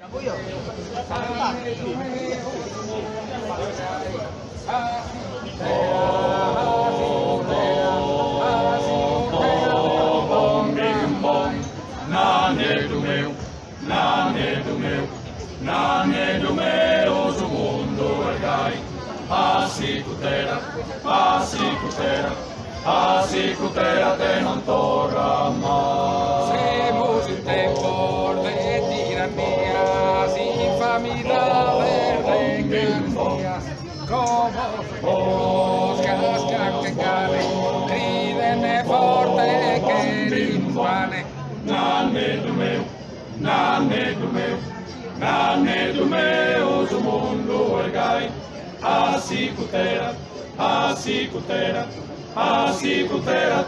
Nane do meu, do mundo ergai, asicutera te non torra mai. Semos in tempo de tirannías, infamidades, rencillas, como los que calen, riden forte que rimbane. Nane do meu, do mundo ergai, asicutera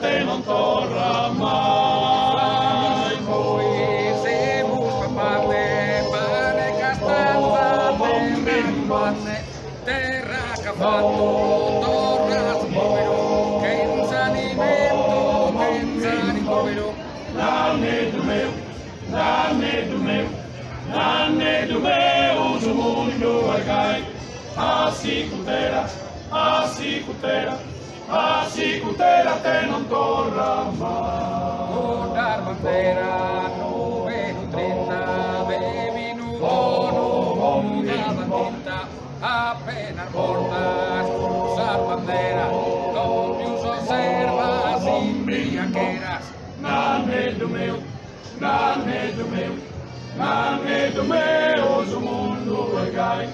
te non torra mai. Voi semus papale, pane castanza, terra terra che ha fatto, torra su povero, che insanimento, Nane do meu, do mundo ergai, asicutera te non torra mai. Una bandera, 9:30, bevi nuovo, una bandita, appena morta, usar bandera, non più osservas imbriaqueras. Nane do meu, do mundo ergai,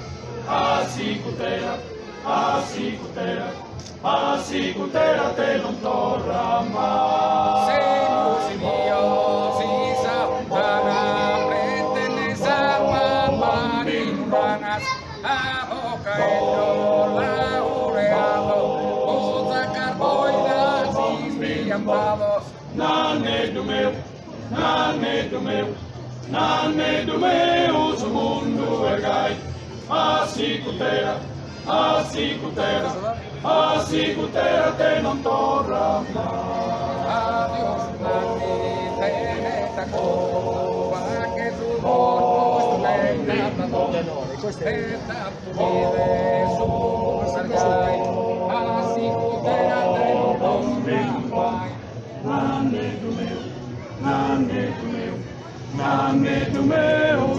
asicutera te non torra mai. Semus in Dios, isa puntana, pretenes almas marindanas, a boca ello laureado, usa carboidas esbrillantados. Nane do meu, do mundo ergai, asicutera te non torra mai. Adiós, nani, teneta cova, che sul morto stenta tenta pulire su sargai, asicutera te non torra mai. Nane do meu,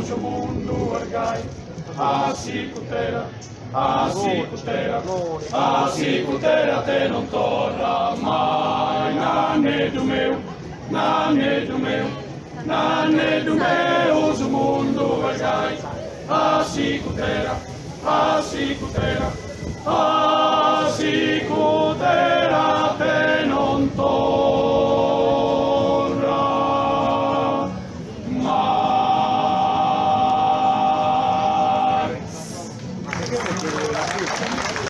do mundo ergai, asicutera te non torra mai. Nane do meu, do mundo ergai, asicutera.